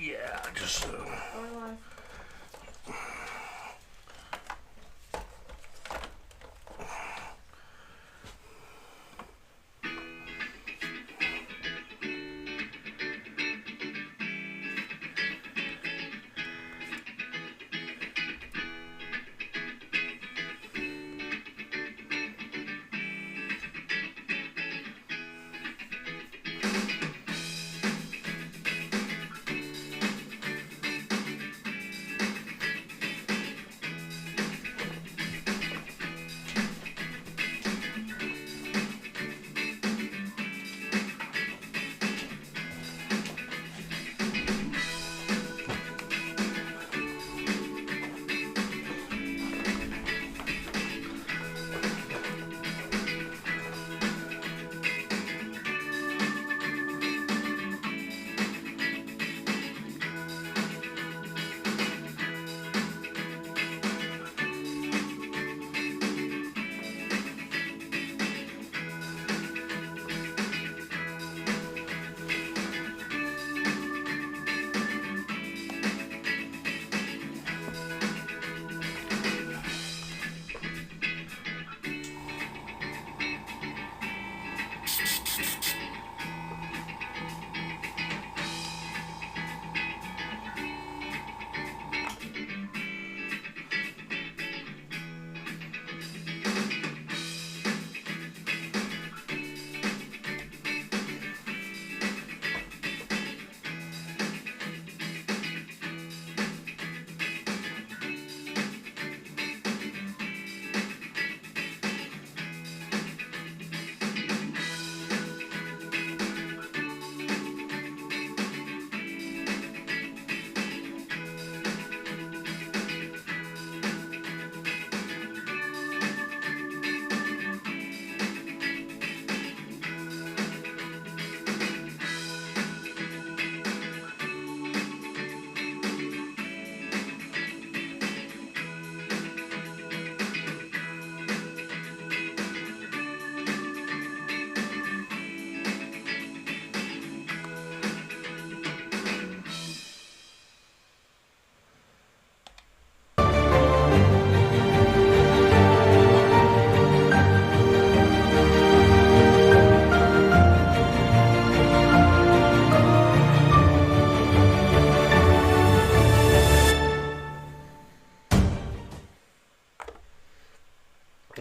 Yeah, just...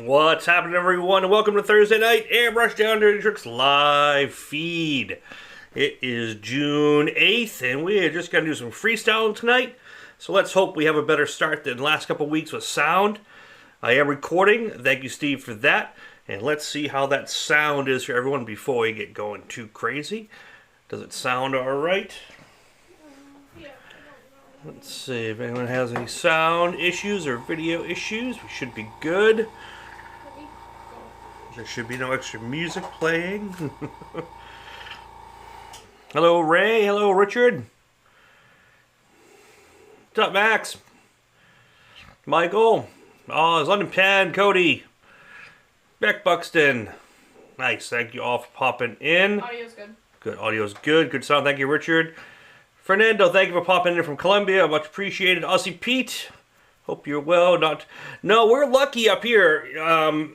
What's happening, everyone, and welcome to Thursday night Airbrush Down Dirty Tricks live feed. It is June 8th, and we are just going to do some freestyling tonight. So let's hope we have a better start than the last couple of weeks with sound. I am recording. Thank you, Steve, for that. And let's see how that sound is for everyone before we get going too crazy. Does it sound all right? Let's see if anyone has any sound issues or video issues. We should be good. There should be no extra music playing. Hello, Ray. Hello, Richard. What's up, Max? Michael. Oh, it's London Pan. Cody. Beck Buxton. Nice. Thank you all for popping in. Audio's good. Good. Audio's good. Good sound. Thank you, Richard. Fernando, thank you for popping in from Colombia. Much appreciated. Aussie Pete. Hope you're well. No, we're lucky up here.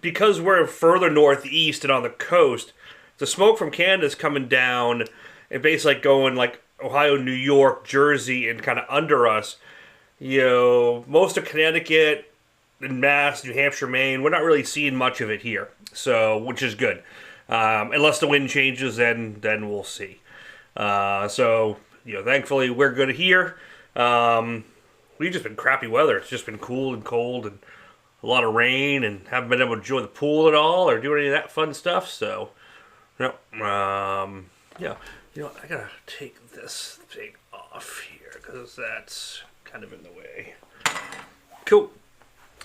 Because we're further northeast and on the coast, the smoke from Canada is coming down and basically going like Ohio, New York, Jersey, and kind of under us. You know, most of Connecticut and Mass, New Hampshire, Maine, we're not really seeing much of it here, so which is good. Unless the wind changes, then we'll see. So, you know, thankfully we're good here. We've just been crappy weather. It's just been cool and cold and a lot of rain, and haven't been able to enjoy the pool at all or do any of that fun stuff. So, yeah. Yeah. You know what? I gotta take this thing off here because that's kind of in the way. Cool.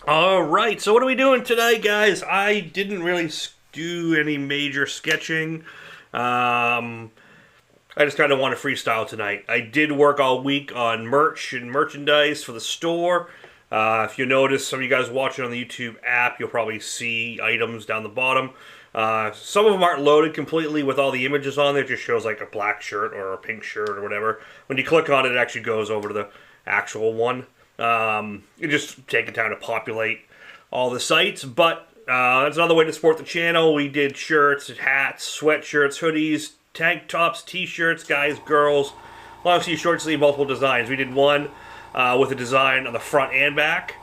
All right. So what are we doing today, guys? I didn't really do any major sketching. I just kind of want to freestyle tonight. I did work all week on merch and merchandise for the store. If you notice, some of you guys watching on the YouTube app, you'll probably see items down the bottom. Some of them aren't loaded completely with all the images on there. It just shows like a black shirt or a pink shirt or whatever. When you click on it, it actually goes over to the actual one. You just take time to populate all the sites, but that's another way to support the channel. We did shirts, hats, sweatshirts, hoodies, tank tops, t-shirts, guys, girls, long sleeve, short sleeve, multiple designs. We did one with a design on the front and back,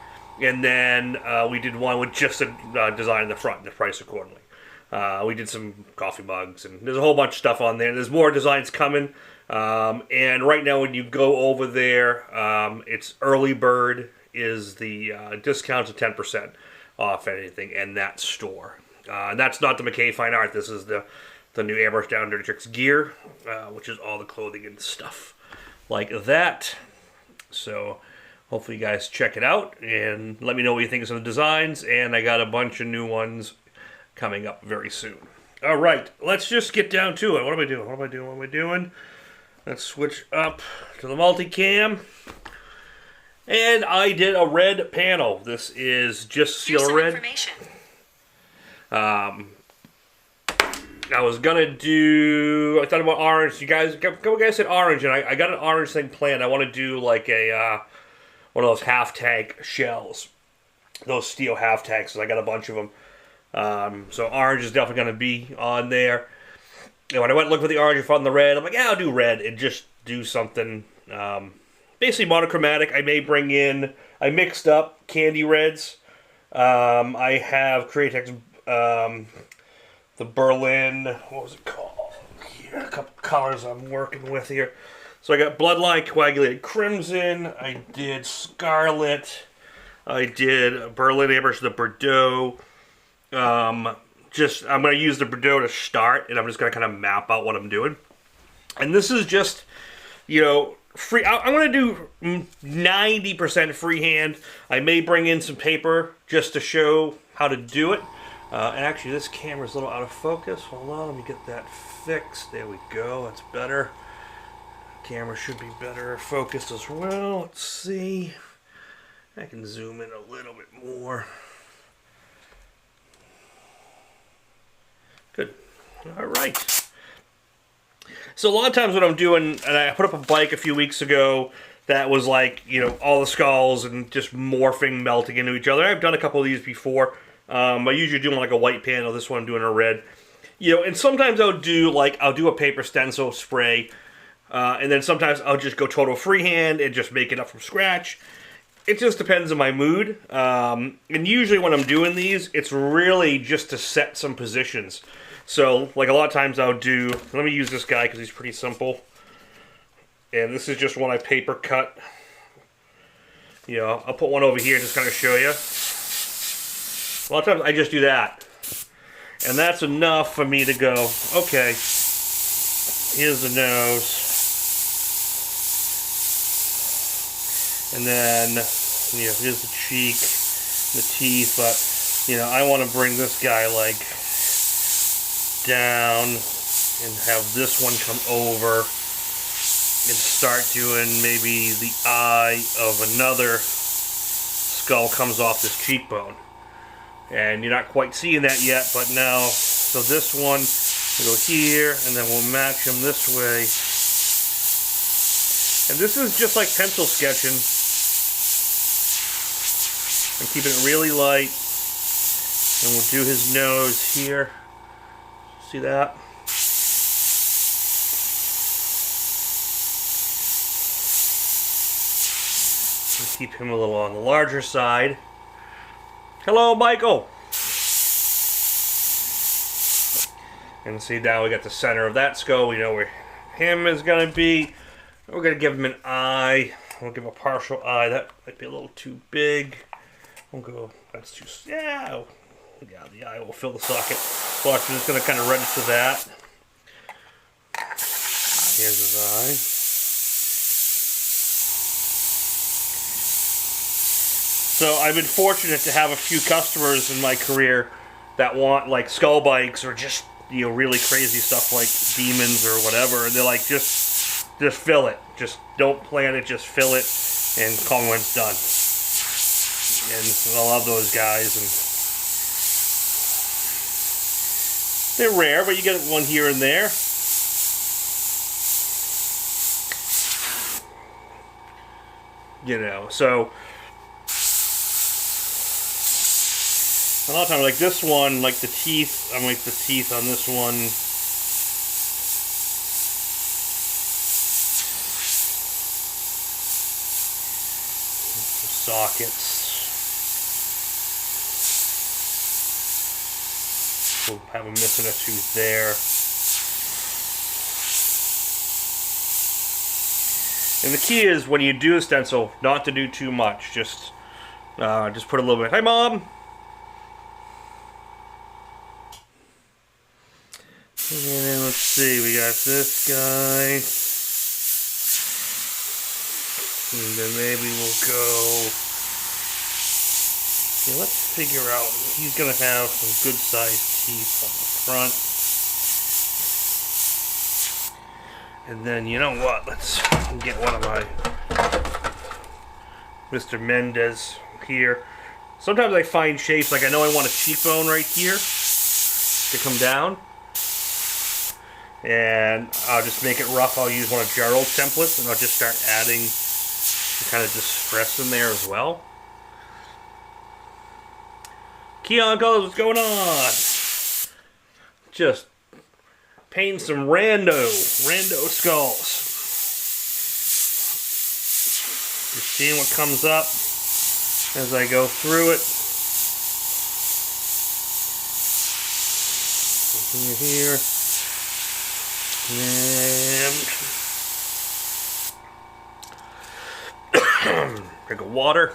and then we did one with just a design in the front and the price accordingly. We did some coffee mugs, and there's a whole bunch of stuff on there. There's more designs coming, and right now when you go over there, it's early bird is the discounts of 10% off anything in that store. And that's not the McKay Fine Art. This is the new Airbrush Down Dirty Tricks gear, which is all the clothing and stuff like that. So hopefully you guys check it out and let me know what you think of some of the designs. And I got a bunch of new ones coming up very soon. All right, let's just get down to it. What am I doing? What am I doing? What am I doing? Let's switch up to the multicam. And I did a red panel. This is just seal red. I was gonna do. I thought about orange. You guys, a couple guys said orange, and I got an orange thing planned. I want to do like a one of those half tank shells, those steel half tanks. I got a bunch of them. So orange is definitely going to be on there. And when I went looking for the orange and found the red, I'm like, yeah, I'll do red and just do something basically monochromatic. I may bring in, I mixed up candy reds. I have Createx, the Berlin, what was it called? Here, a couple colors I'm working with here. So I got Bloodline Coagulated Crimson, I did Scarlet, I did Berlin Airbrush the Bordeaux. I'm going to use the Bordeaux to start, and I'm just going to kind of map out what I'm doing. And this is just, you know, free. I'm going to do 90% freehand. I may bring in some paper just to show how to do it. And actually, this camera's a little out of focus. Hold on, let me get that fixed. There we go. That's better. Camera should be better focused as well. Let's see. I can zoom in a little bit more. Good. All right. So a lot of times what I'm doing, and I put up a bike a few weeks ago that was like, you know, all the skulls and just morphing, melting into each other. I've done a couple of these before. I usually do like a white panel. This one I'm doing a red. You know, and sometimes I'll do a paper stencil spray, and then sometimes I'll just go total freehand and just make it up from scratch. It just depends on my mood. And usually when I'm doing these, it's really just to set some positions. So, like a lot of times I'll do, let me use this guy because he's pretty simple. And this is just one I paper cut. You know, I'll put one over here just kind of show you. A lot of times I just do that. And that's enough for me to go, okay, here's the nose. And then, you know, here's the cheek, the teeth, but, you know, I want to bring this guy, like, down and have this one come over and start doing maybe the eye of another skull comes off this cheekbone. And you're not quite seeing that yet, but now, so this one will go here, and then we'll match them this way. And this is just like pencil sketching. I'm keeping it really light. And we'll do his nose here. See that? We'll keep him a little on the larger side. Hello, Michael! And see, now we got the center of that skull. We know where him is going to be. We're going to give him an eye. We'll give a partial eye. That might be a little too big. We'll go, that's too, yeah, the eye will fill the socket. Watch, we're just going to kind of register that. Here's his eye. So I've been fortunate to have a few customers in my career that want like skull bikes or just, you know, really crazy stuff like demons or whatever. And they're like, just fill it. Just don't plan it, just fill it and call me when it's done. And I love those guys. They're rare, but you get one here and there. You know, so a lot of times, like this one, like the teeth, I make the teeth on this one. Sockets. We'll have a missing a tooth there. And the key is when you do a stencil, not to do too much. Just put a little bit. Hi, Mom. And let's see, we got this guy. And then maybe we'll go. Yeah, let's figure out. He's gonna have some good sized teeth on the front. And then you know what? Let's get one of my Mr. Mendez here. Sometimes I find shapes like I know I want a cheekbone right here to come down. And I'll just make it rough. I'll use one of Gerald's templates and I'll just start adding kind of distress in there as well. Keon Colors, what's going on? Just painting some rando skulls. Just seeing what comes up as I go through it. Here. And drink of water.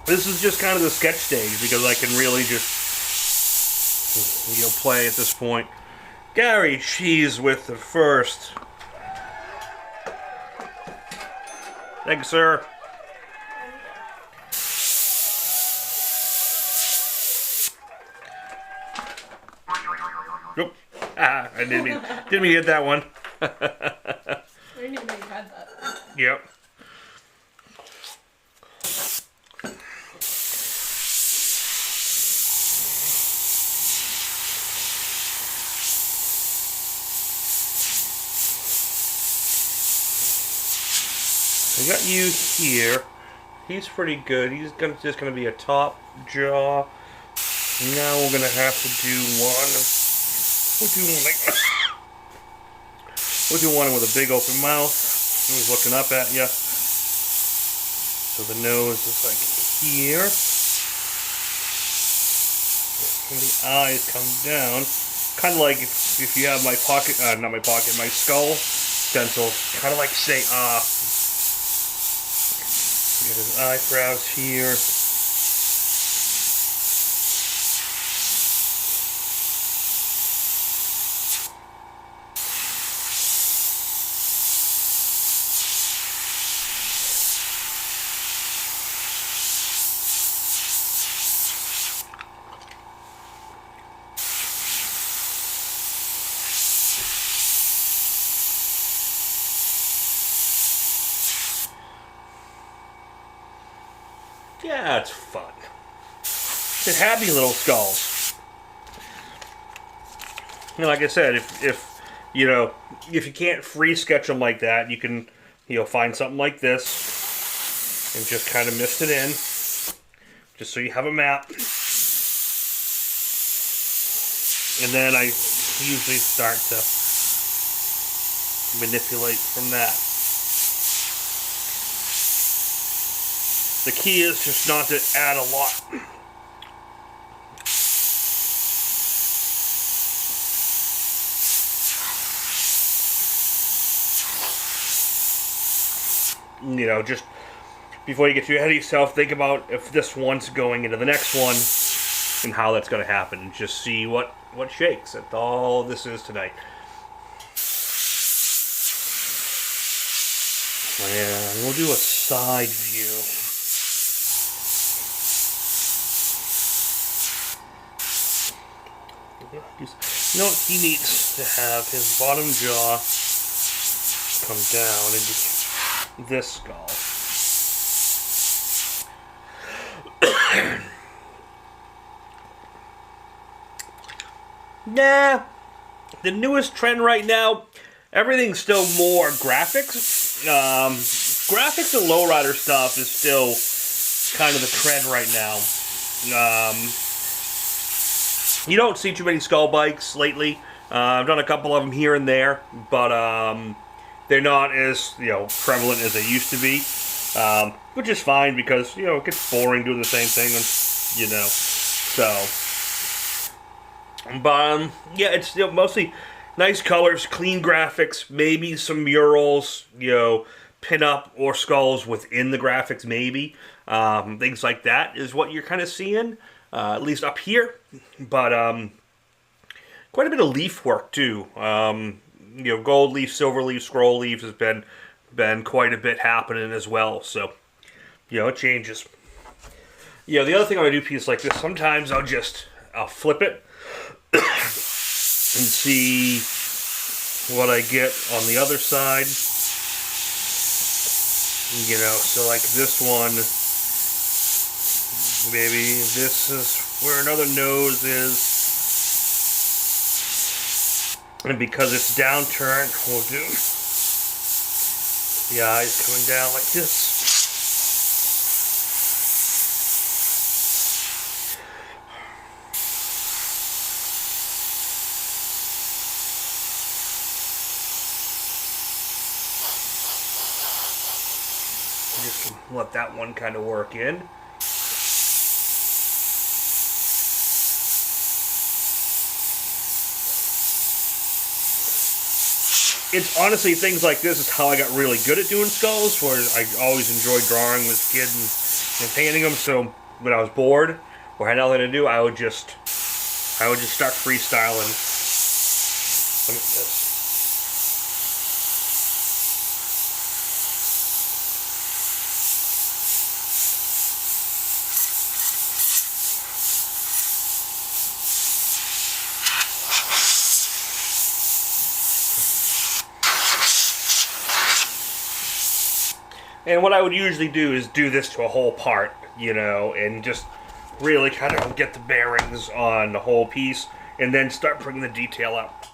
This is just kind of the sketch stage because I can really just, play at this point. Gary She's with the first. Thank you, sir. Nope. I didn't mean to hit that one. I didn't even know you had that. Yep. I got you here. He's pretty good. He's just gonna be a top jaw. Now we're gonna have to do one. We'll do one like. We'll do one with a big open mouth. He's looking up at you. So the nose is like here. And the eyes come down. Kind of like if you have my pocket, not my pocket, my skull stencil. Kind of like say, Get his eyebrows here. Yeah, it's fun. It's happy little skulls. And like I said, if you can't free sketch them like that, you can find something like this and just kind of mist it in, just so you have a map. And then I usually start to manipulate from that. The key is just not to add a lot. Just before you get too ahead of yourself, think about if this one's going into the next one and how that's going to happen. And just see what shakes. That's all this is tonight. And we'll do a side view. He needs to have his bottom jaw come down into this skull. Nah, the newest trend right now, everything's still more graphics. Graphics and lowrider stuff is still kind of the trend right now. You don't see too many skull bikes lately. I've done a couple of them here and there, but they're not as prevalent as they used to be, which is fine because it gets boring doing the same thing, and so. But yeah, it's mostly nice colors, clean graphics, maybe some murals, pin-up or skulls within the graphics, maybe. Things like that is what you're kind of seeing, at least up here. But quite a bit of leaf work too. Gold leaf, silver leaf, scroll leaf has been quite a bit happening as well. So it changes. The other thing I do pieces like this, sometimes I'll flip it and see what I get on the other side. So like this one, maybe this is where another nose is. And because it's downturned, we'll do the eyes coming down like this. Just let that one kind of work in. It's honestly things like this is how I got really good at doing skulls, where I always enjoyed drawing with kids and painting them. So when I was bored or had nothing to do, I would just start freestyling. Look at this. And what I would usually do is do this to a whole part, and just really kind of get the bearings on the whole piece, and then start bringing the detail up.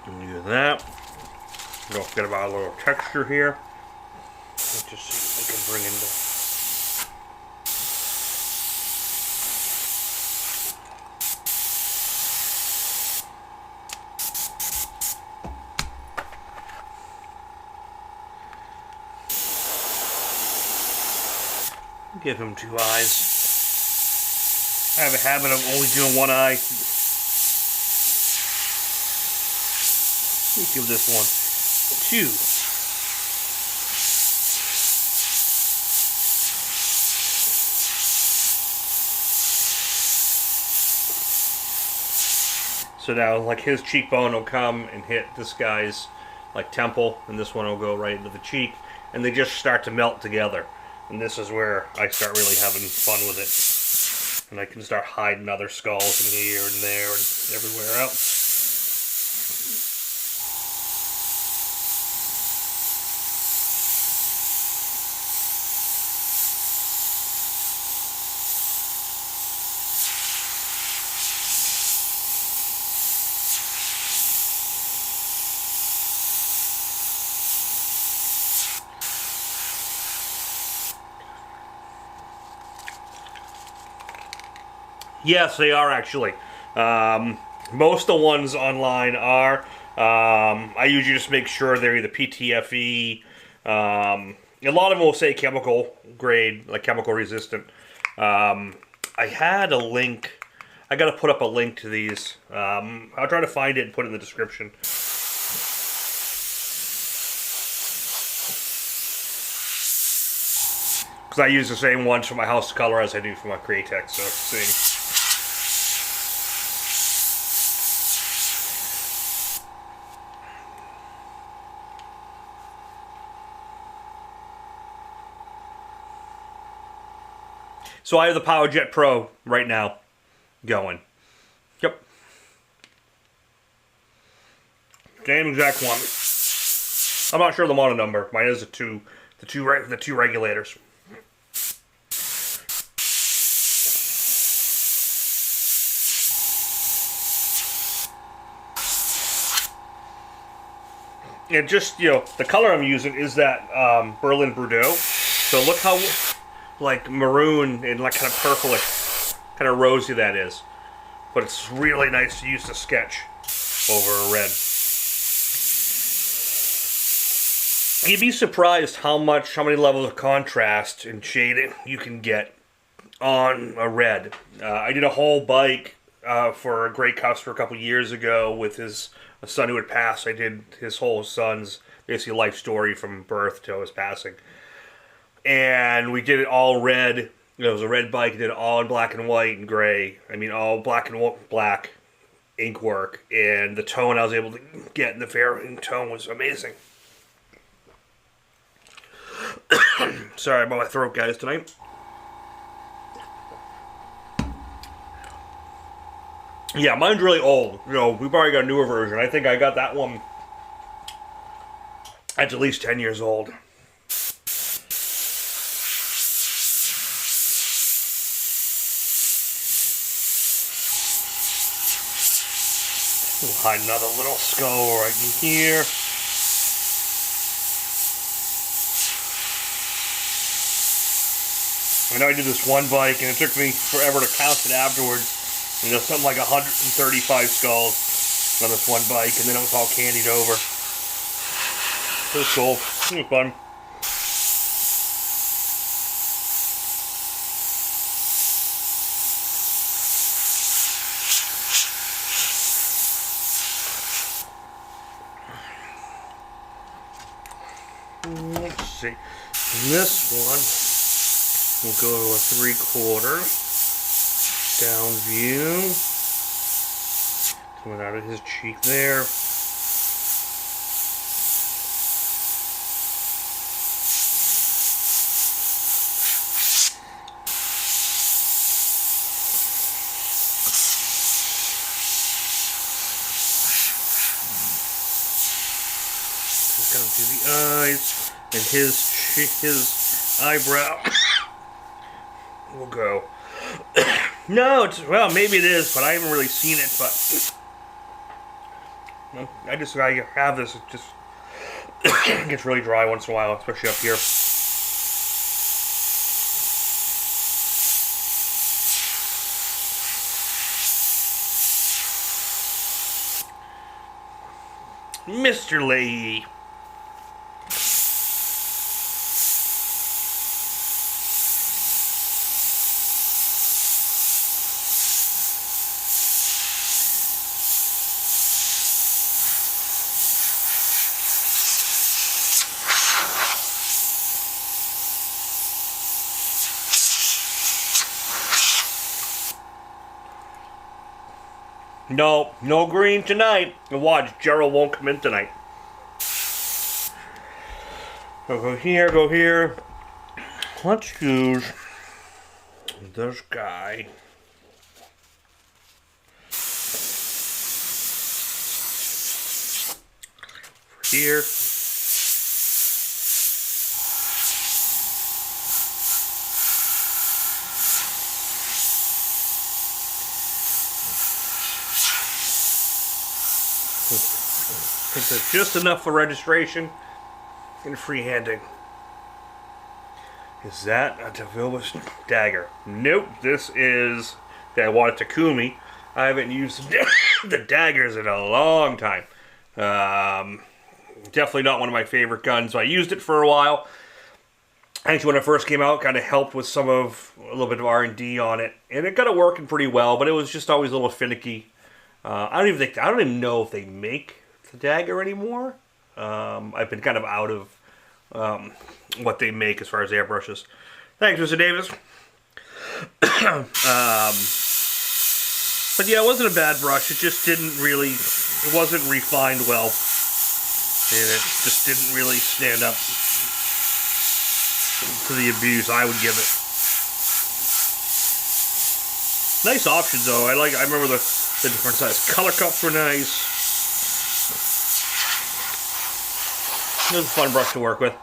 Do that. Don't forget about a little texture here. Let's just see what we can bring into. Give him 2 eyes. I have a habit of only doing 1 eye. Let's give this one 2. So now, like, his cheekbone will come and hit this guy's, like, temple, and this one will go right into the cheek, and they just start to melt together. And this is where I start really having fun with it. And I can start hiding other skulls in here and there and everywhere else. Yes, they are actually. Most of the ones online are. I usually just make sure they're either PTFE. A lot of them will say chemical grade, like chemical resistant. I had a link. I got to put up a link to these. I'll try to find it and put it in the description. Because I use the same ones for my house color as I do for my Createx, so see. So I have the PowerJet Pro right now going. Yep. Same exact one. I'm not sure of the model number. Mine is the two regulators. And just, you know, the color I'm using is that Berlin Bordeaux. So look how like maroon and like kind of purplish, kind of rosy that is. But it's really nice to use to sketch over a red. You'd be surprised how many levels of contrast and shading you can get on a red. I did a whole bike for a great customer a couple years ago with a son who had passed. I did his whole son's basically life story from birth to his passing. And we did it all red. It was a red bike. We did it all in black and white and gray. I mean, all black and black ink work. And the tone I was able to get in the varying tone was amazing. Sorry about my throat, guys, tonight. Yeah, mine's really old. You know, we've already got a newer version. I think I got that one. That's at least 10 years old. We'll hide another little skull right in here. I know I did this one bike and it took me forever to count it afterwards. You know, something like 135 skulls on this one bike, and then it was all candied over. It was cool. It was fun. Let's see. This one will go to a 3/4 down view. Coming out of his cheek there. Down to the eyes and his eyebrow will go. No, well, maybe it is, but I haven't really seen it. But I have this. It just gets really dry once in a while, especially up here. Mr. Leahy. No green tonight. And watch, Gerald won't come in tonight. Go here. Let's use this guy. Here. I think that's just enough for registration and freehanding. Is that a Tavilbus dagger? Nope, this is the Iwata Takumi. I haven't used the daggers in a long time. Definitely not one of my favorite guns. So I used it for a while. Actually, when it first came out, kind of helped with a little bit of R&D on it, and it got it working pretty well. But it was just always a little finicky. I don't even know if they make the dagger anymore. I've been kind of out of what they make as far as airbrushes. Thanks, Mr. Davis. But yeah, it wasn't a bad brush. It just didn't really, it wasn't refined well, and it just didn't really stand up to the abuse I would give it. Nice options though. I remember the different size color cups were nice. It was a fun brush to work with.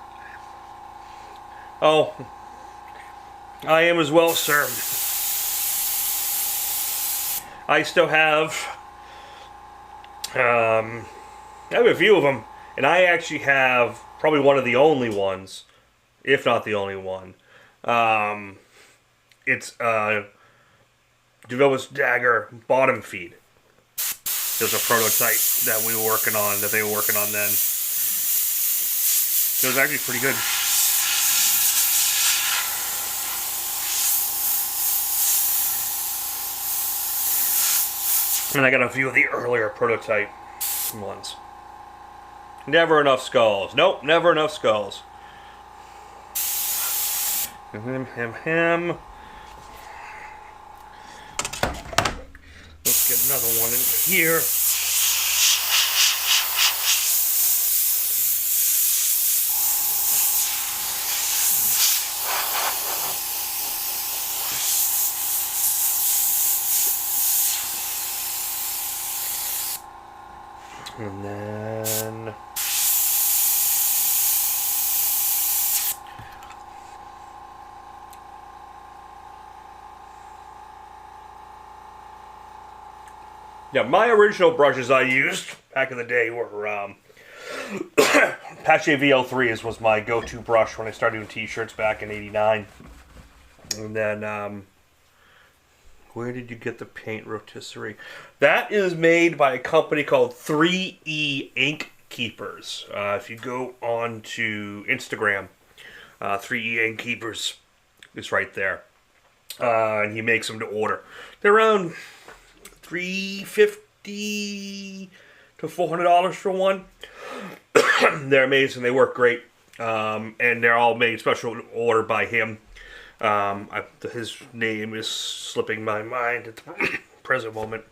Oh, I am as well, sir. I still have I have a few of them, and I actually have probably one of the only ones, if not the only one. It's DeVilbiss Dagger bottom feed. There's a prototype that they were working on then. It was actually pretty good. And I got a few of the earlier prototype ones. Never enough skulls. Nope, never enough skulls. Let's get another one in here. And then yeah, my original brushes I used back in the day were Pache VL3 was my go-to brush when I started doing t-shirts back in '89. And then where did you get the paint rotisserie? That is made by a company called 3E Ink Keepers. If you go on to Instagram, 3E Ink Keepers is right there. And he makes them to order. They're around $350 to $400 for one. They're amazing. They work great. And they're all made special order by him. His name is slipping my mind at the present moment.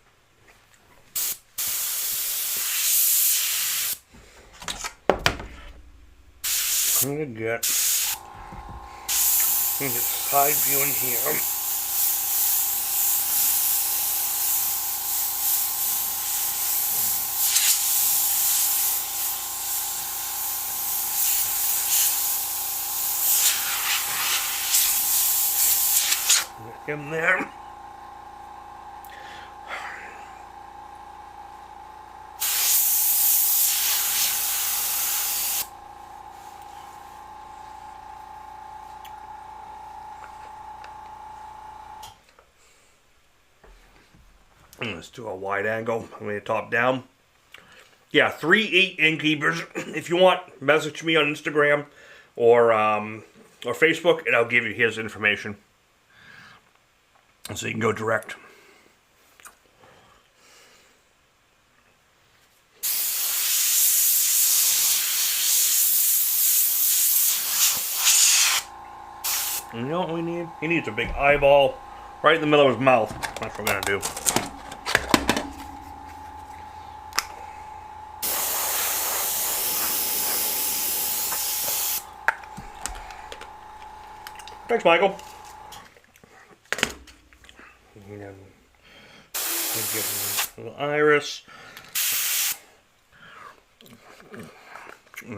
I'm gonna get side view in here. Him there. Let's do a wide angle. I'm going to top down. Yeah, 3E Ink Keepers. If you want, message me on Instagram or Facebook, and I'll give you his information. So you can go direct. You know what we need? He needs a big eyeball right in the middle of his mouth. That's what we're going to do. Thanks, Michael. And then give him a little iris. And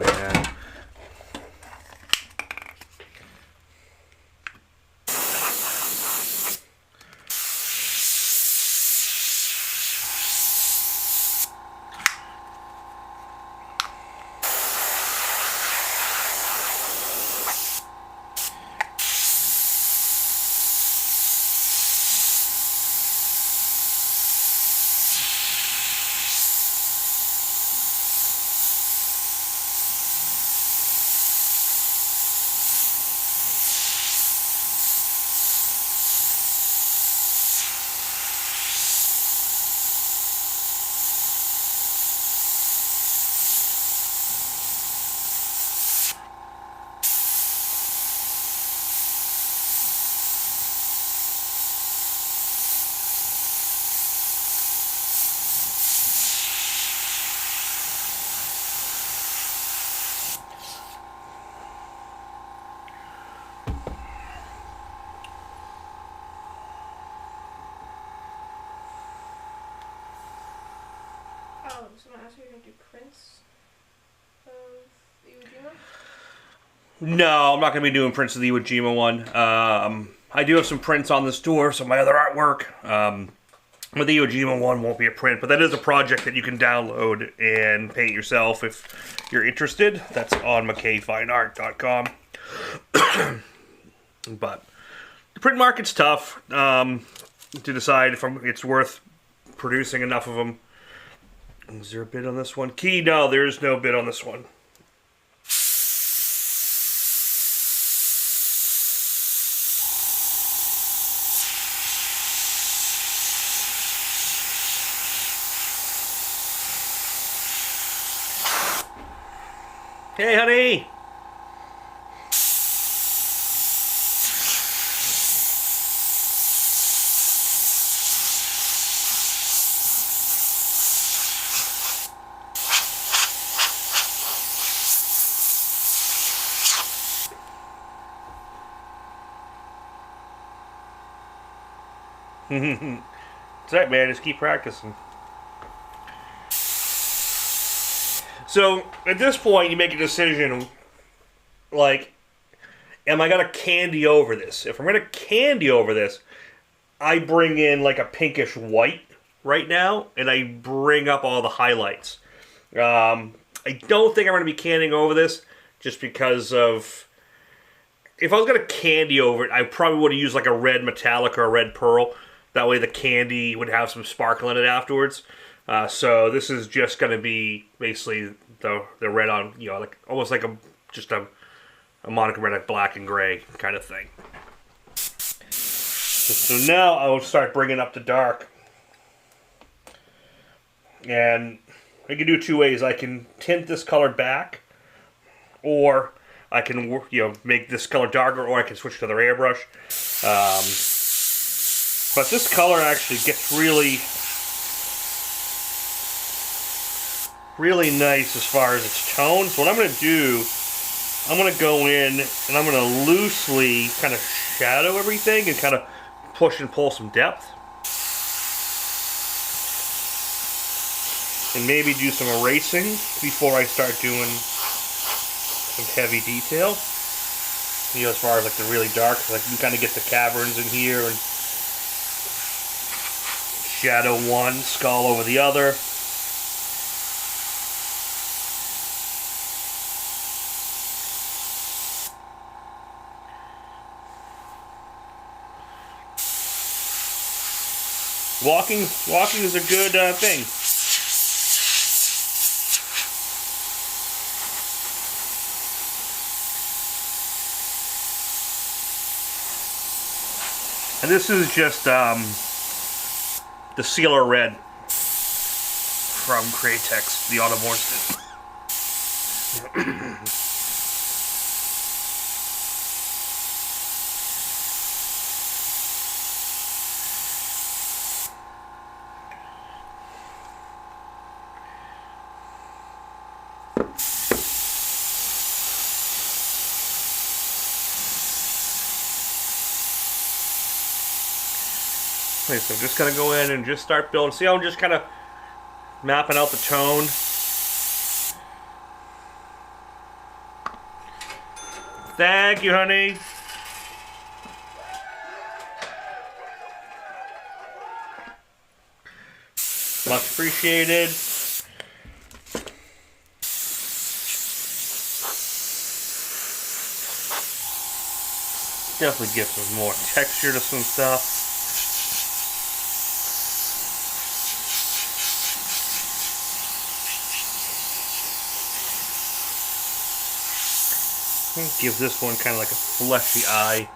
someone asked me if you do prints of the Iwo Jima? No, I'm not going to be doing prints of the Iwo Jima one. I do have some prints on the store, some of my other artwork. But the Iwo Jima one won't be a print, but that is a project that you can download and paint yourself if you're interested. That's on MckayFineArt.com. But the print market's tough to decide if it's worth producing enough of them. Is there a bid on this one? Key, no, there's no bid on this one. Hey, honey! It's alright, man. Just keep practicing. So, at this point, you make a decision, like, am I going to candy over this? If I'm going to candy over this, I bring in, like, a pinkish white right now, and I bring up all the highlights. I don't think I'm going to be candying over this, just because of... If I was going to candy over it, I probably would have used, like, a red metallic or a red pearl. That way the candy would have some sparkle in it afterwards. So this is just going to be basically the red on, you know, like almost like just a monochromatic black and gray kind of thing. So now I will start bringing up the dark. And I can do two ways. I can tint this color back, or I can, you know, make this color darker, or I can switch to the airbrush. But this color actually gets really nice as far as its tone. So what I'm going to do, I'm going to go in and I'm going to loosely kind of shadow everything and kind of push and pull some depth. And maybe do some erasing before I start doing some heavy detail. You know, as far as like the really dark, like you can kind of get the caverns in here and shadow one skull over the other. Walking is a good thing. And this is just the Sealer Red from Cratex, the Automorph. Okay, so I'm just going to go in and just start building. See how I'm just kind of mapping out the tone? Thank you, honey. Much appreciated. Definitely give some more texture to some stuff. Give this one kind of like a fleshy eye.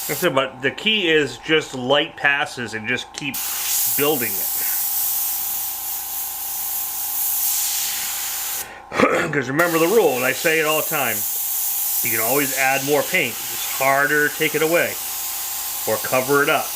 Like I said, but the key is just light passes and just keep building it. Because remember the rule, and I say it all the time. You can always add more paint. It's harder to take it away or cover it up.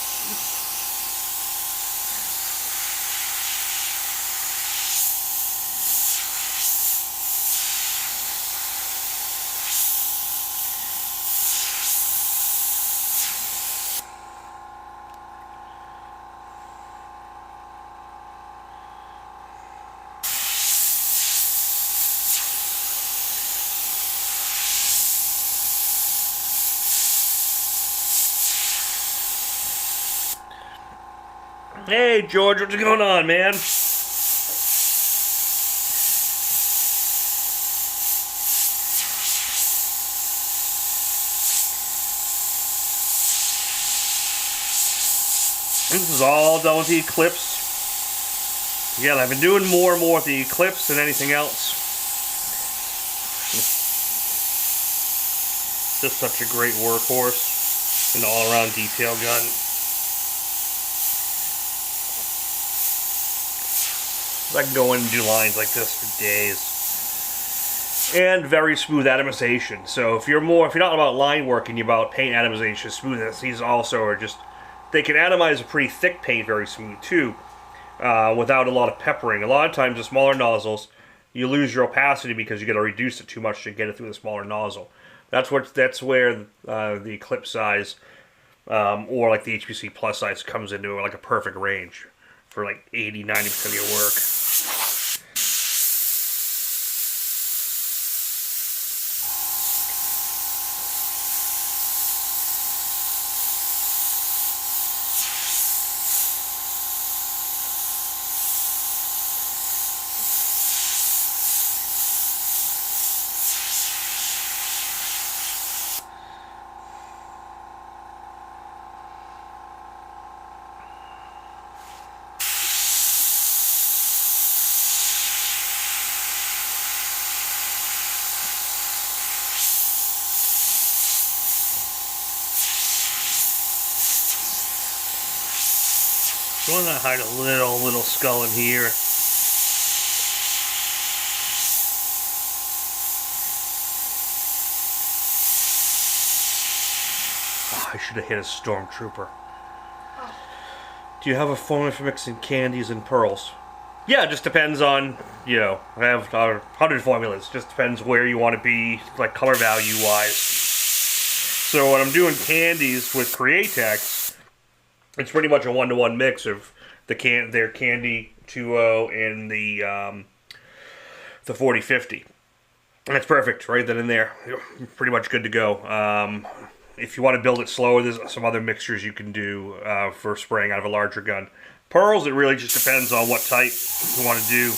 Hey, George, what's going on, man? This is all done with the Eclipse. Yeah, I've been doing more and more with the Eclipse than anything else. Just such a great workhorse and all-around detail gun. I can go in and do lines like this for days. And very smooth atomization. So if you're not about line work and you're about paint atomization, smoothness, these also are just, they can atomize a pretty thick paint very smooth too, without a lot of peppering. A lot of times the smaller nozzles, you lose your opacity because you got to reduce it too much to get it through the smaller nozzle. That's where the Eclipse size, or like the HPC Plus size, comes into like a perfect range for like 80-90% of your work. I want to hide a little skull in here. Oh, I should have hit a stormtrooper. Oh. Do you have a formula for mixing candies and pearls? Yeah, it just depends on, I have 100 formulas. Just depends where you want to be, like color value wise. So when I'm doing candies with Createx, it's pretty much a one-to-one mix of their Candy 2.0 and the 4050. And that's perfect, right then and there. You're pretty much good to go. If you want to build it slower, there's some other mixtures you can do for spraying out of a larger gun. Pearls, it really just depends on what type you want to do.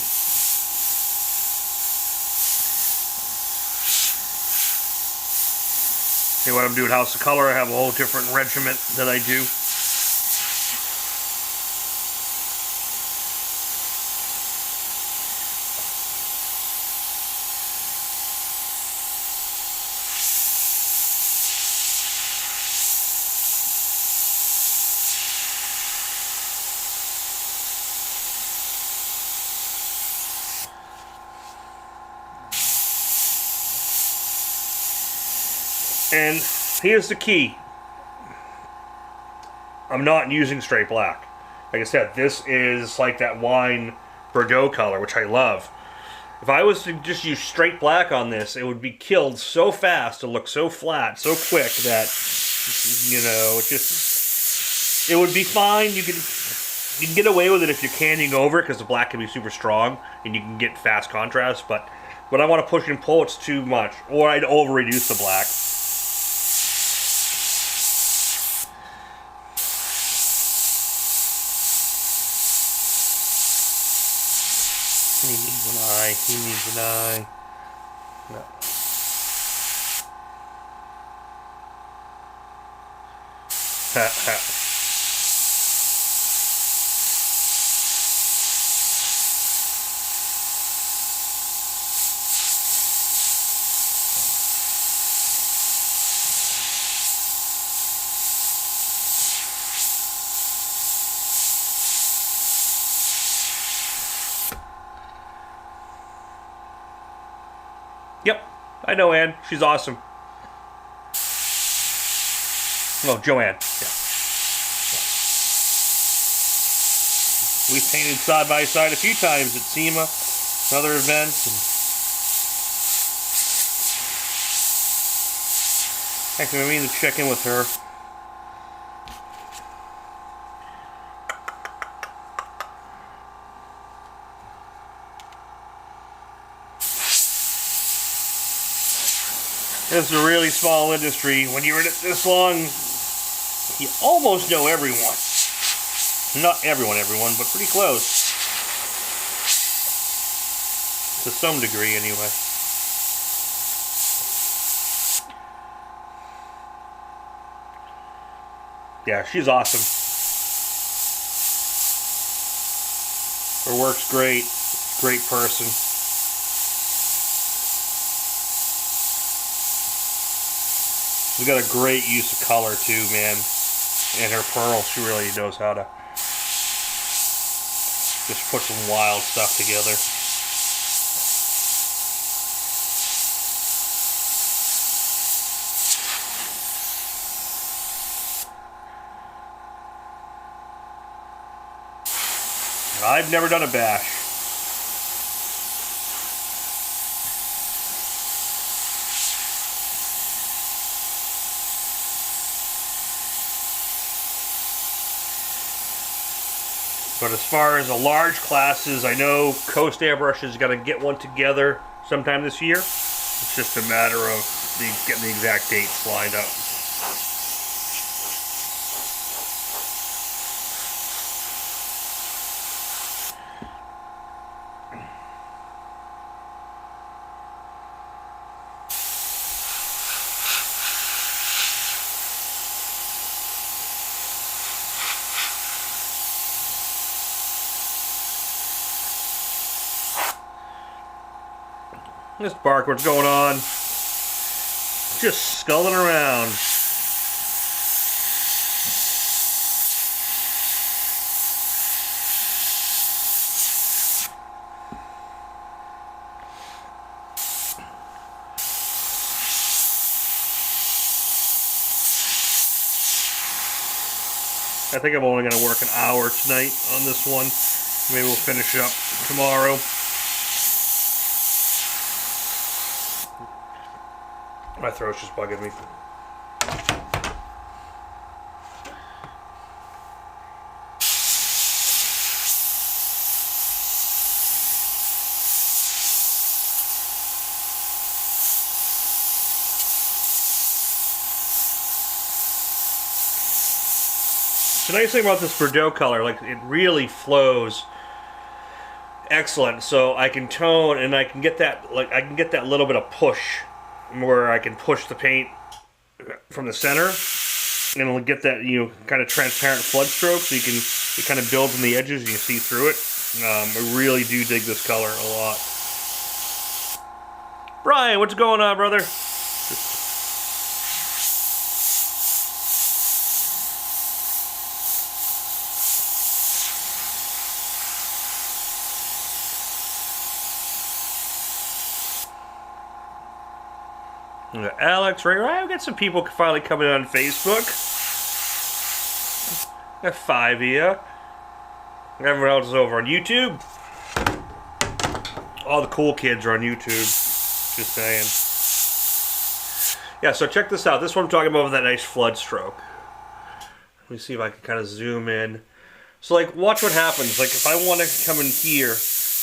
Okay, when I'm doing House of Color, I have a whole different regiment that I do. And here's the key. I'm not using straight black. Like I said, this is like that wine Bordeaux color, which I love. If I was to just use straight black on this, it would be killed so fast, to look so flat, so quick that, it would be fine. You can get away with it if you're candying over it, because the black can be super strong, and you can get fast contrast, but when I want to push and pull, it's too much. Or I'd over-reduce the black. He needs an eye. He needs an eye. No. Ha ha. Yep, I know Anne. She's awesome. Oh, Joanne. Yeah. We've painted side by side a few times at SEMA, other events. And actually, I mean to check in with her. It's a really small industry. When you're in it this long, you almost know everyone. Not everyone, but pretty close. To some degree, anyway. Yeah, she's awesome. Her work's great. Great person. She's got a great use of color too, man. And her pearls, she really knows how to just put some wild stuff together. I've never done a bash. But as far as the large classes, I know Coast Airbrush is going to get one together sometime this year. It's just a matter of getting the exact dates lined up. This bark, what's going on? Just sculling around. I think I'm only going to work an hour tonight on this one. Maybe we'll finish up tomorrow. My throat's just bugging me. The nice thing about this Bordeaux color, like, it really flows excellent. So I can tone and I can get that, like, I can get that little bit of push where I can push the paint from the center, and it'll get that, you know, kind of transparent flood stroke, so you can, it kind of builds in the edges and you see through it. I really do dig this color a lot. Brian, what's going on, brother? Alex, right? I've got some people finally coming on Facebook. Got 5 of you. Everyone else is over on YouTube. All the cool kids are on YouTube. Just saying. Yeah, so check this out. This one I'm talking about with that nice flood stroke. Let me see if I can kind of zoom in. So, like, watch what happens. Like, if I want to come in here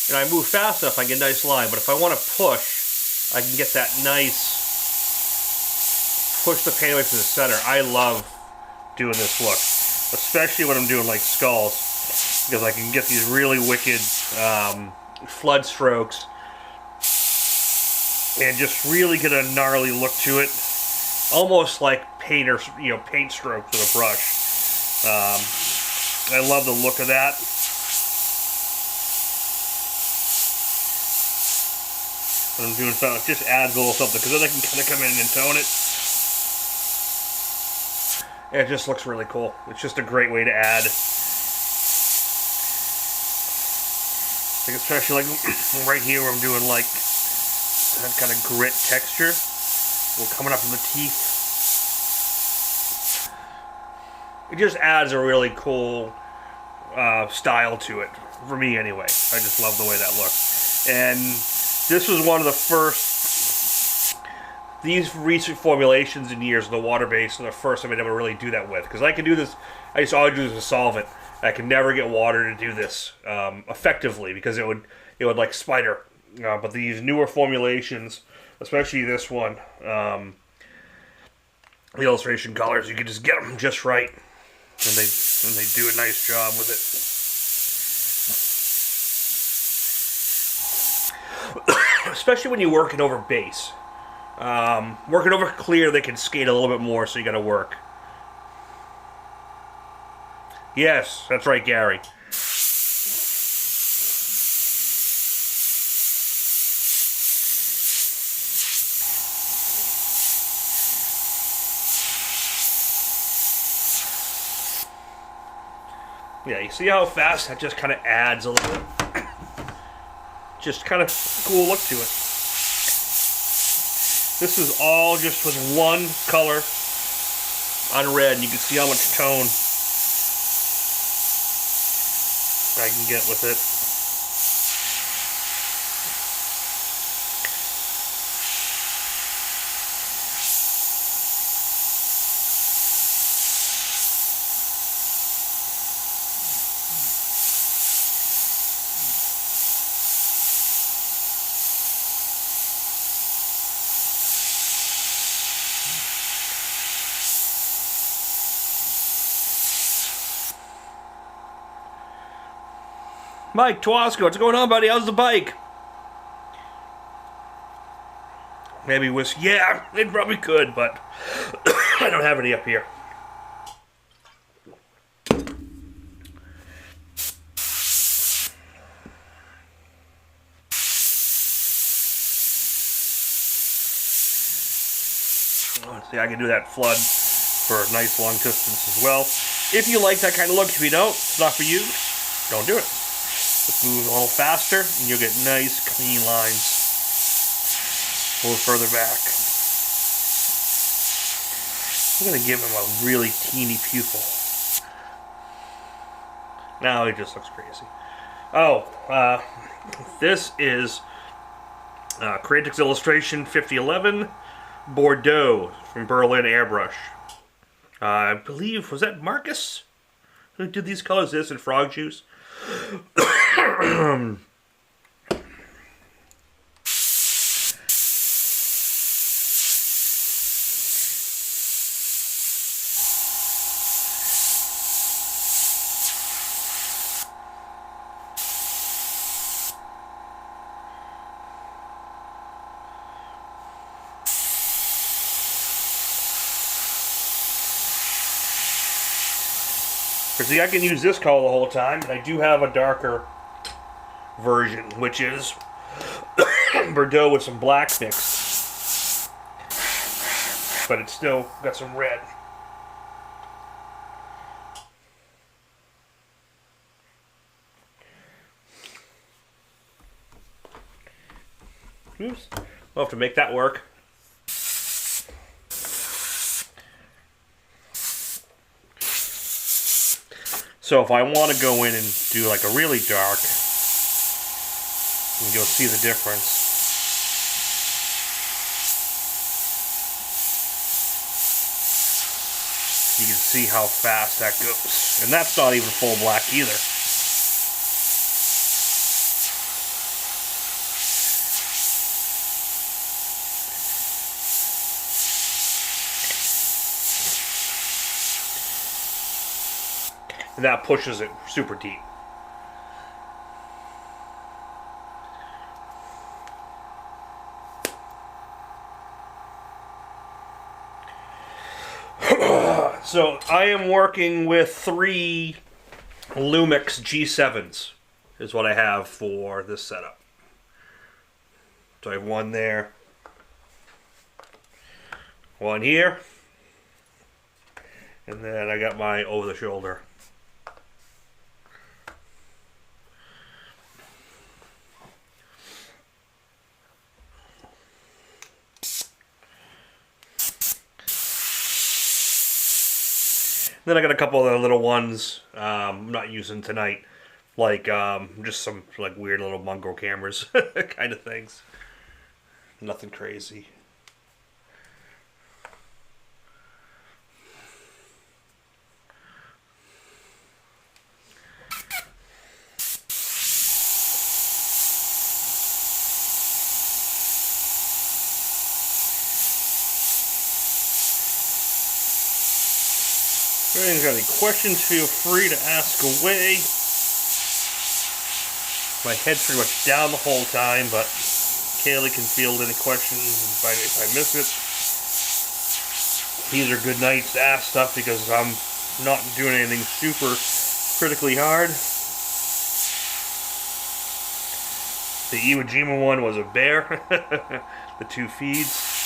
and I move fast enough, I get a nice line. But if I want to push, I can get that nice push the paint away from the center. I love doing this look, especially when I'm doing like skulls, because I can get these really wicked flood strokes and just really get a gnarly look to it, almost like paint strokes with a brush. I love the look of that. When I'm doing something, it just adds a little something, because then I can kind of come in and tone it. It just looks really cool. It's just a great way to add. Like, especially like right here where I'm doing like that kind of grit texture. Well, coming up from the teeth. It just adds a really cool style to it. For me anyway. I just love the way that looks. And this was one of the first. These recent formulations in years, the water-based, are the first time I'd ever really do that with. Because I can do this, I used to always do this with solvent. I could never get water to do this effectively, because it would like spider. But these newer formulations, especially this one, the illustration colors, you can just get them just right. And they do a nice job with it. Especially when you're working over base. Working over clear, they can skate a little bit more, so you gotta work. Yes, that's right, Gary. Yeah, you see how fast that just kind of adds a little bit. Just kind of cool look to it. This is all just with one color on red, and you can see how much tone I can get with it. Mike Twasco, what's going on, buddy? How's the bike? Maybe whiskey. Yeah, it probably could, but I don't have any up here. Let's see, I can do that flood for a nice long distance as well. If you like that kind of look, if you don't, it's not for you, don't do it. Just move a little faster, and you'll get nice, clean lines. A little further back. I'm going to give him a really teeny pupil. Now he just looks crazy. Oh, this is Creatix Illustration 5011 Bordeaux from Berlin Airbrush. I believe, was that Marcus who did these colors? This and Frog Juice. See, I can use this color the whole time, but I do have a darker version, which is Bordeaux with some black mixed. But it's still got some red. Oops. We'll have to make that work. So if I want to go in and do like a really dark, you'll see the difference. You can see how fast that goes. And that's not even full black either. And that pushes it super deep. So I am working with 3 Lumix G7s is what I have for this setup. So I have one there, one here, and then I got my over the shoulder. Then I got a couple of little ones I'm not using tonight, like just some like weird little mongrel cameras kind of things. Nothing crazy. If anyone's got any questions, feel free to ask away. My head's pretty much down the whole time, but Kaylee can field any questions if I miss it. These are good nights to ask stuff because I'm not doing anything super critically hard. The Iwo Jima one was a bear. The 2 feeds.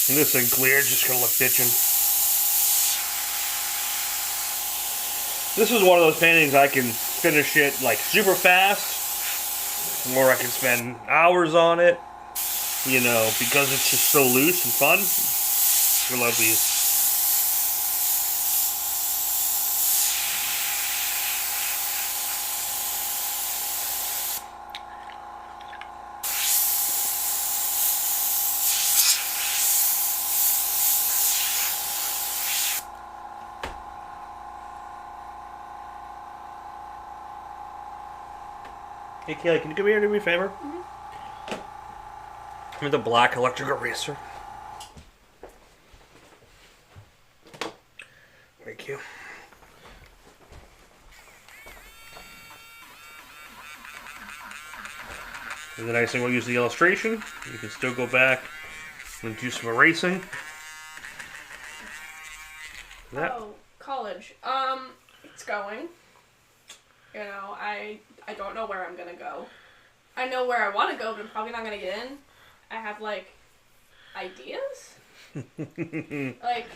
And this thing clear, just gonna look bitchin'. This is one of those paintings I can finish it like super fast, or I can spend hours on it, you know, because it's just so loose and fun. I love these. Hey Kaylee, can you come here and do me a favor? With the black electric eraser. Thank you. And the nice thing, we'll use the illustration. You can still go back and do some erasing. Oh, college. It's going. You know, I don't know where I'm gonna go. I know where I want to go, but I'm probably not gonna get in. I have like ideas. Like,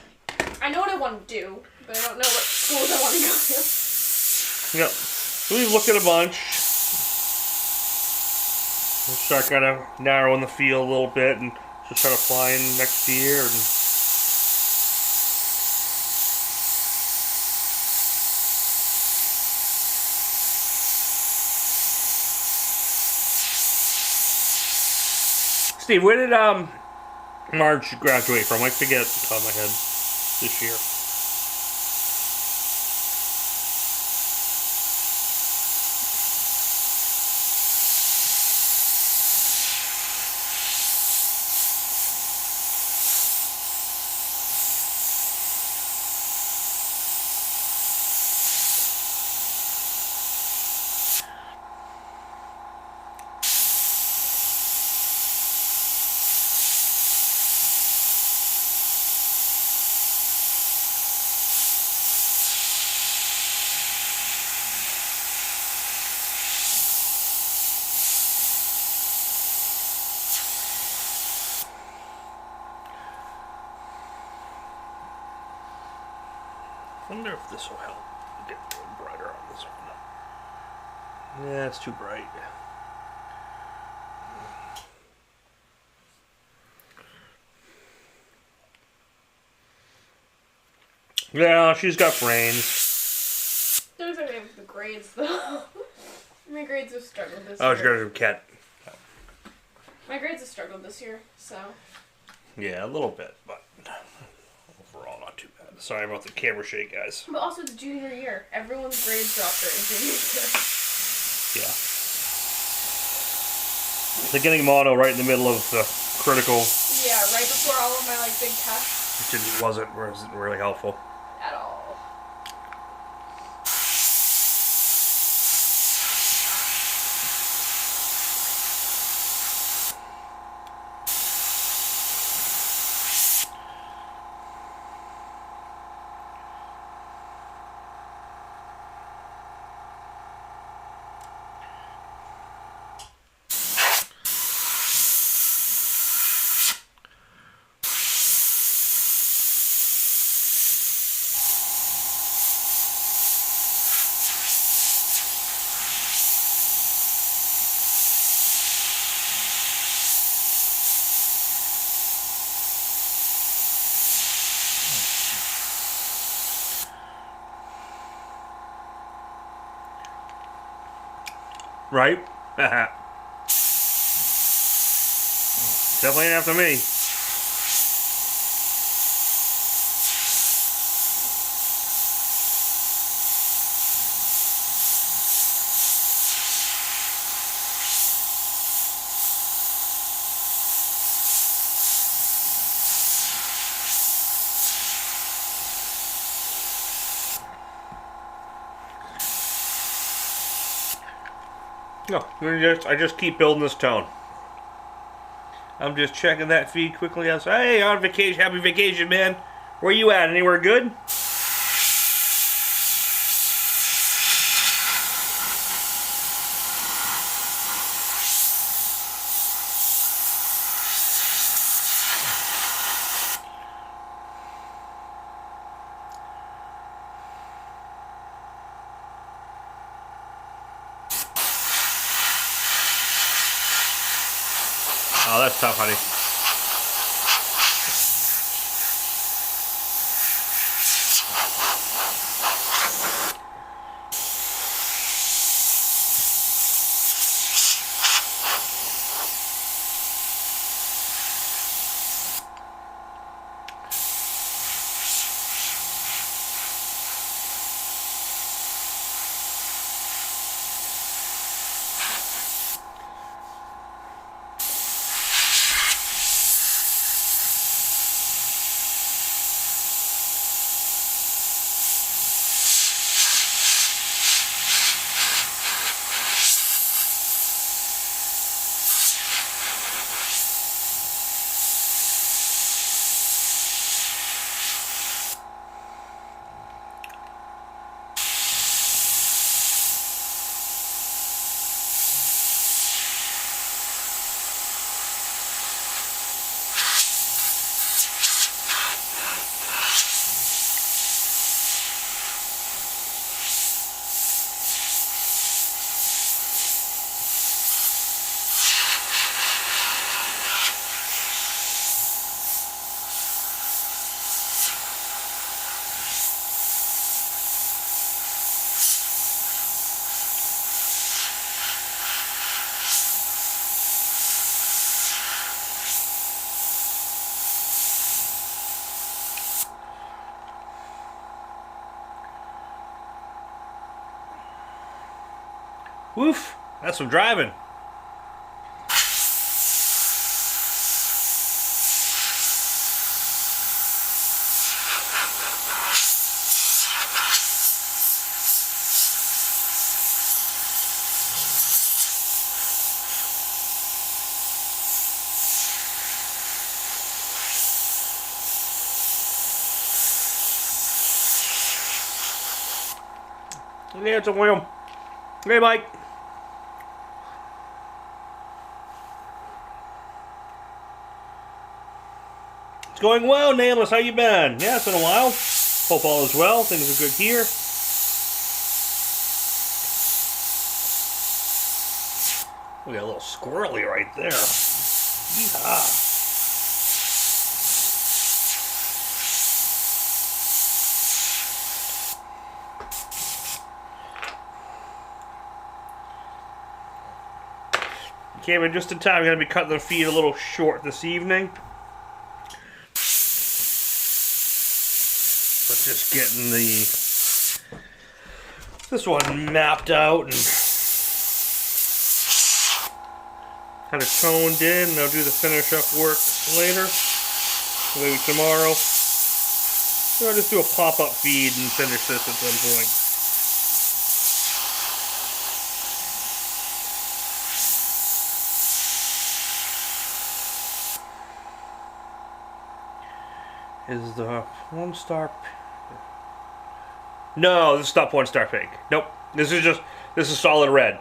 I know what I want to do, but I don't know what schools I want to go to. Yep. So we've looked at a bunch. We'll start kind of narrowing the field a little bit and just start applying next year. And Steve, where did Marge graduate from? I forget off the top of my head this year. I wonder if this will help get a little brighter on this one. Yeah, it's too bright. Yeah, she's got brains. Those are the grades, though. My grades have struggled this Oh, year. she's got a cat. My grades have struggled this year, so. Yeah, a little bit, but overall not too bad. Sorry about the camera shake, guys. But also, it's junior year. Everyone's grades dropped during junior year. Yeah. They're getting mono right in the middle of the critical. Yeah, right before all of my like big tests. It wasn't really helpful. At all. Right? Definitely ain't after me. No, I just keep building this tone. I'm just checking that feed quickly. I was, hey, on vacation, happy vacation, man. Where you at? Anywhere good? Oh, that's tough, honey. Woof, that's some driving. Yeah, it's a William. Hey, Mike. It's going well, Nameless. How you been? Yeah, it's been a while. Hope all is well. Things are good here. We got a little squirrely right there. Yeehaw. Came in just in time. I'm going to be cutting the feed a little short this evening. But just getting this one mapped out and kind of toned in. And I'll do the finish up work later. Maybe tomorrow. I'll just do a pop-up feed and finish this at some point. Is the 1-star? No, this is not 1-star pink. Nope. This is solid red.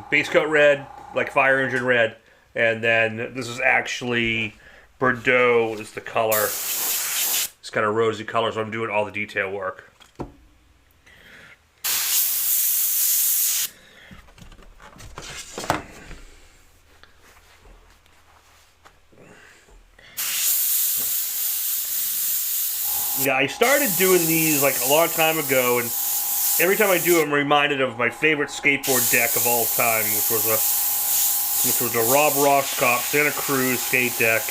Base coat red, like fire engine red, and then this is actually Bordeaux is the color. It's kind of rosy color, so I'm doing all the detail work. Yeah, I started doing these like a long time ago, and every time I do it, I'm reminded of my favorite skateboard deck of all time, which was a Rob Rosscop Santa Cruz skate deck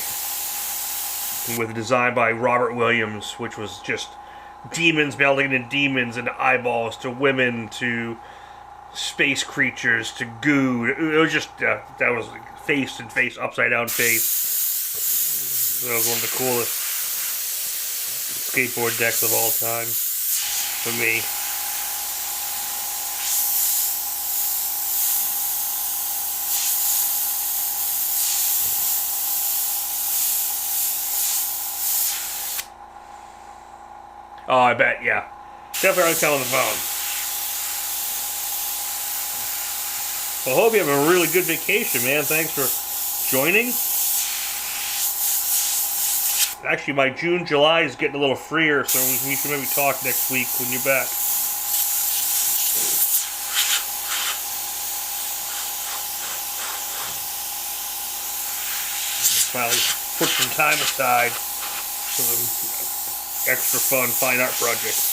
with a design by Robert Williams, which was just demons melding into demons, into eyeballs, to women, to space creatures, to goo. It was just, that was face and face, upside down face. That was one of the coolest skateboard decks of all time for me. Oh, I bet, yeah. Definitely on the phone. Well, I hope you have a really good vacation, man. Thanks for joining. Actually, my June, July is getting a little freer, so we should maybe talk next week when you're back. Finally put some time aside for some extra fun fine art projects.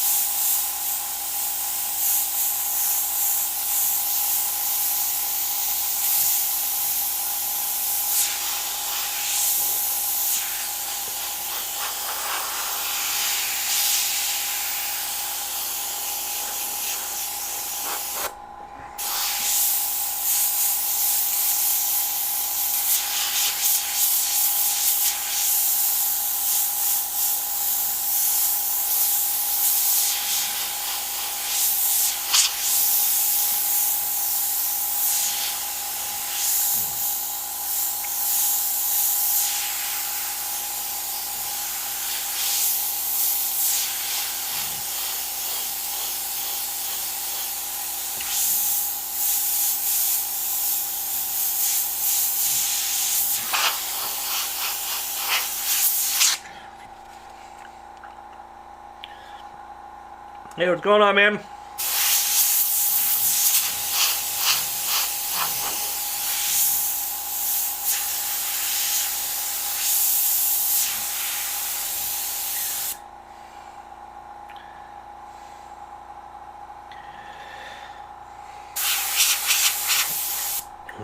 Hey, what's going on, man?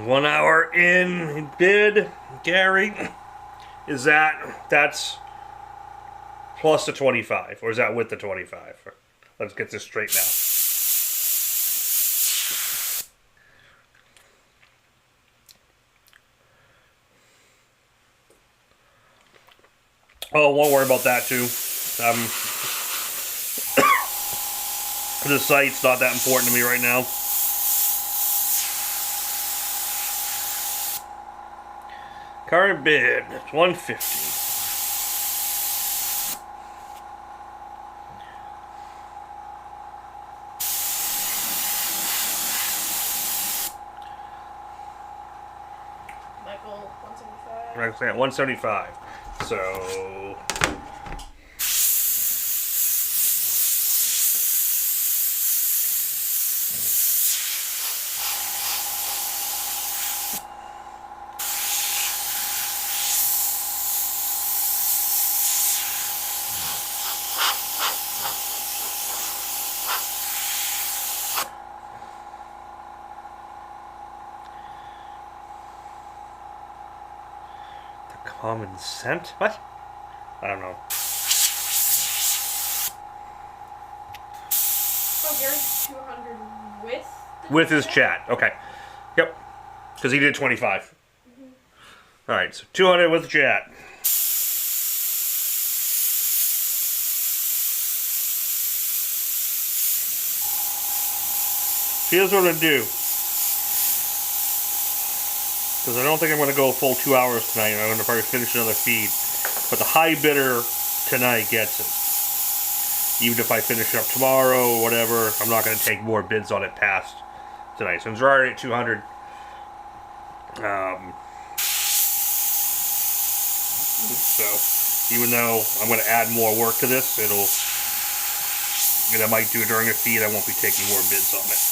One hour in bid, Gary. Is that's plus the 25, or is that with the 25? Let's get this straight now. Oh, won't worry about that too. The site's not that important to me right now. Current bid, it's $150. Michael, 175. Right, 175. So common scent? What? I don't know. Oh, Gary's 200 with? With his chat. Okay. Yep. Because he did 25. Mm-hmm. Alright, so 200 with the chat. Here's what I'm going to do. Because I don't think I'm going to go a full 2 hours tonight. I'm going to probably finish another feed. But the high bidder tonight gets it. Even if I finish it up tomorrow or whatever, I'm not going to take more bids on it past tonight. Since we're already at 200. So, even though I'm going to add more work to this, I might do it during a feed. I won't be taking more bids on it.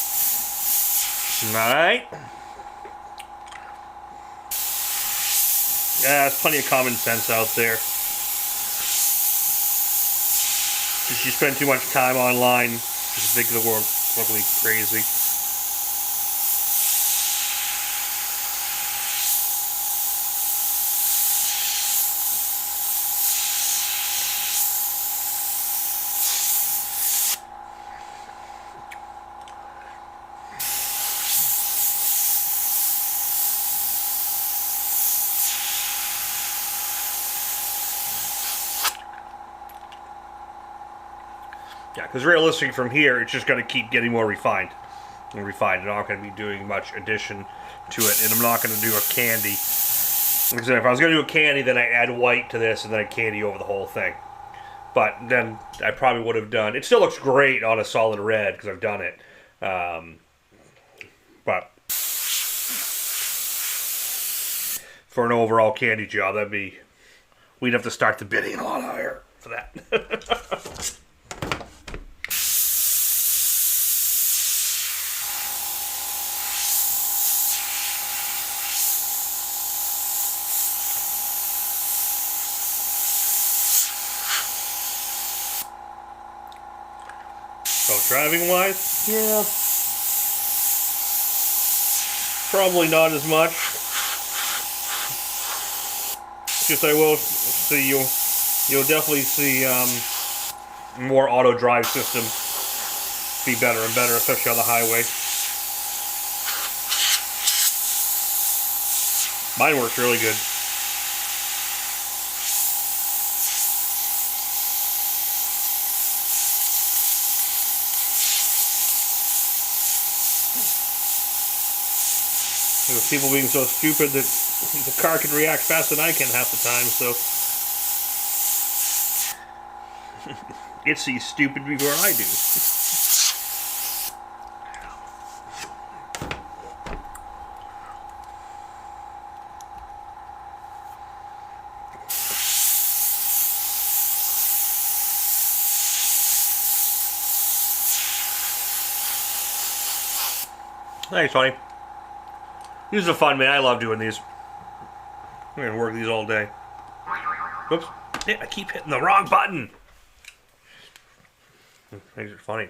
Alright. Yeah, there's plenty of common sense out there. If you spend too much time online, just think of the world. inexplicably crazy. Yeah, because realistically from here, it's just going to keep getting more refined and refined. I'm not going to be doing much addition to it, and I'm not going to do a candy. Like I said, if I was going to do a candy, then I add white to this, and then I candy over the whole thing. But then I probably would have done... It still looks great on a solid red, because I've done it. But for an overall candy job, that'd be... We'd have to start the bidding a lot higher for that. So driving wise, yeah, probably not as much. Just I will see you'll definitely see more auto drive systems be better and better, especially on the highway. Mine works really good. With people being so stupid that the car can react faster than I can half the time, so it sees stupid before I do. Thanks, Tony. These are fun, man. I love doing these. I'm going to work these all day. Oops. Yeah, I keep hitting the wrong button. These are funny.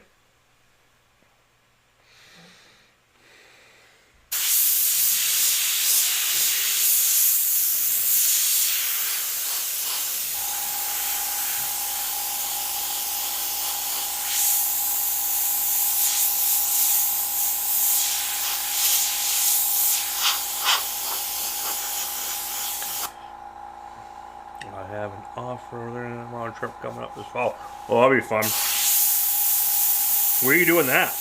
I have an offer there and I'm on a trip coming up this fall. Oh, that'll be fun. Where are you doing that?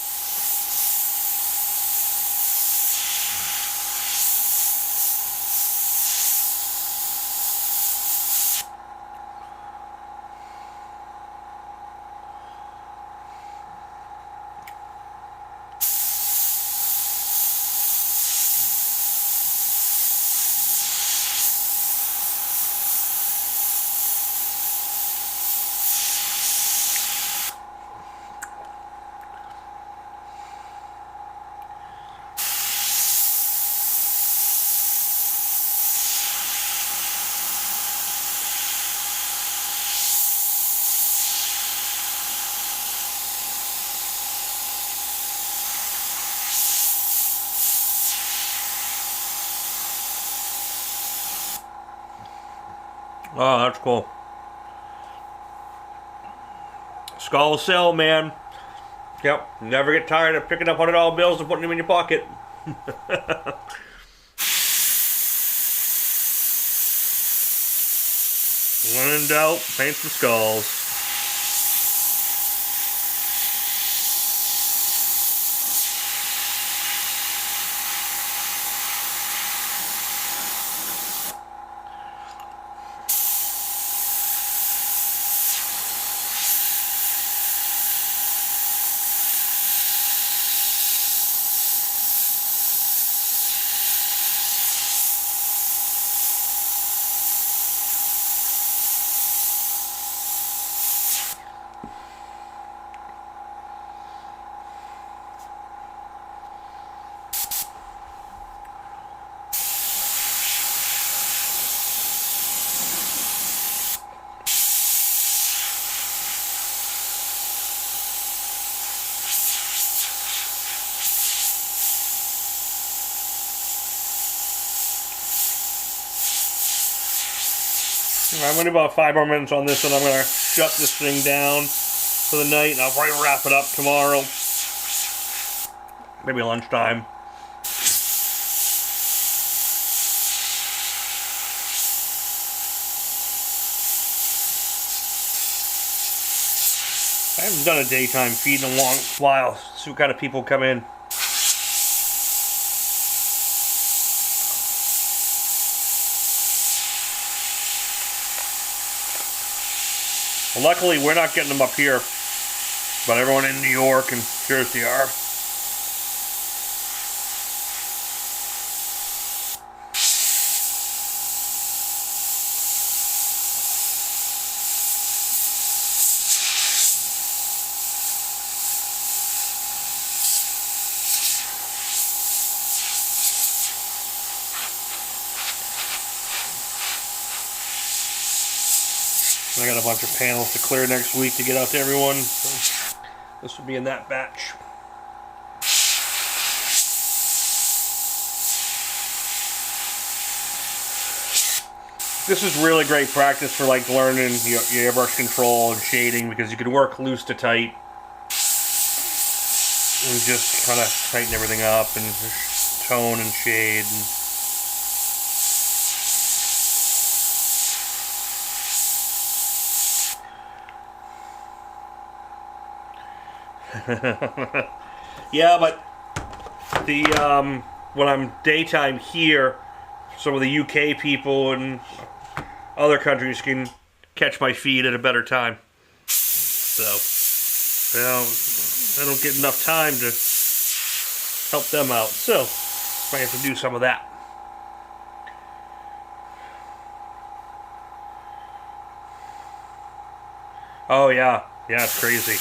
Oh, that's cool. Skull sell, man. Yep. Never get tired of picking up $100 bills and putting them in your pocket. When in doubt, paint some skulls. I'm going to do about 5 more minutes on this, and I'm going to shut this thing down for the night, and I'll probably wrap it up tomorrow. Maybe lunchtime. I haven't done a daytime feed in a long while. See what kind of people come in. Well, luckily, we're not getting them up here, but everyone in New York and Jersey are. I got a bunch of panels to clear next week to get out to everyone. So this will be in that batch. This is really great practice for like learning your airbrush control and shading, because you can work loose to tight and just kind of tighten everything up and tone and shade. Yeah, but the when I'm daytime here, some of the UK people and other countries can catch my feed at a better time. So I don't get enough time to help them out. So I have to do some of that. Oh yeah, it's crazy.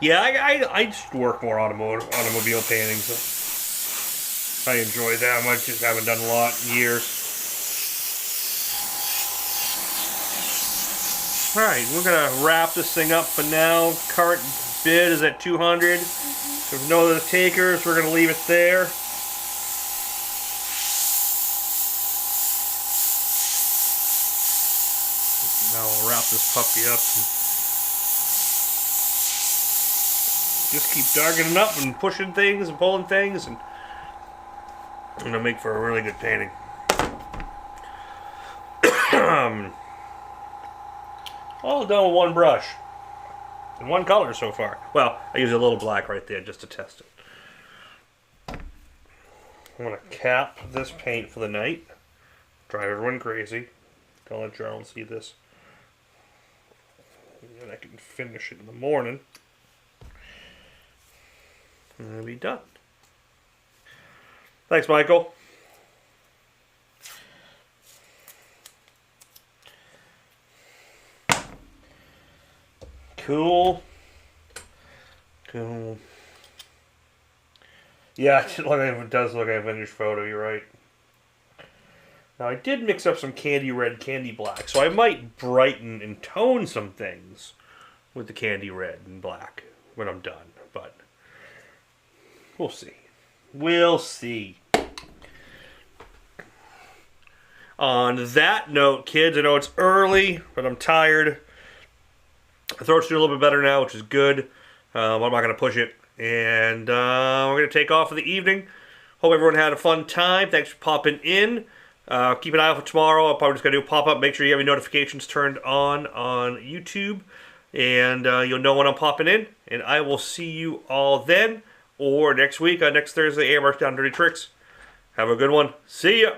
Yeah, I just work more automobile paintings. So I enjoy them. I just haven't done a lot in years. Alright, we're going to wrap this thing up for now. Current bid is at 200. If there's no other takers, we're going to leave it there. Now we'll wrap this puppy up. Just keep darkening up and pushing things and pulling things, and it'll make for a really good painting. All done with one brush and one color so far. Well, I use a little black right there just to test it. I'm going to cap this paint for the night. Drive everyone crazy. Don't let Jarl see this. And I can finish it in the morning. And it'll be done. Thanks, Michael. Cool. Yeah, it does look like a finished photo, you're right. Now, I did mix up some candy red, candy black, so I might brighten and tone some things with the candy red and black when I'm done, but we'll see. We'll see. On that note, kids, I know it's early, but I'm tired. My throat's doing a little bit better now, which is good. I'm not going to push it. And we're going to take off for the evening. Hope everyone had a fun time. Thanks for popping in. Keep an eye out for tomorrow. I'm probably just going to do a pop-up. Make sure you have your notifications turned on YouTube. And you'll know when I'm popping in. And I will see you all then. Or next week, next Thursday, Airbrush Down Dirty Tricks. Have a good one. See ya.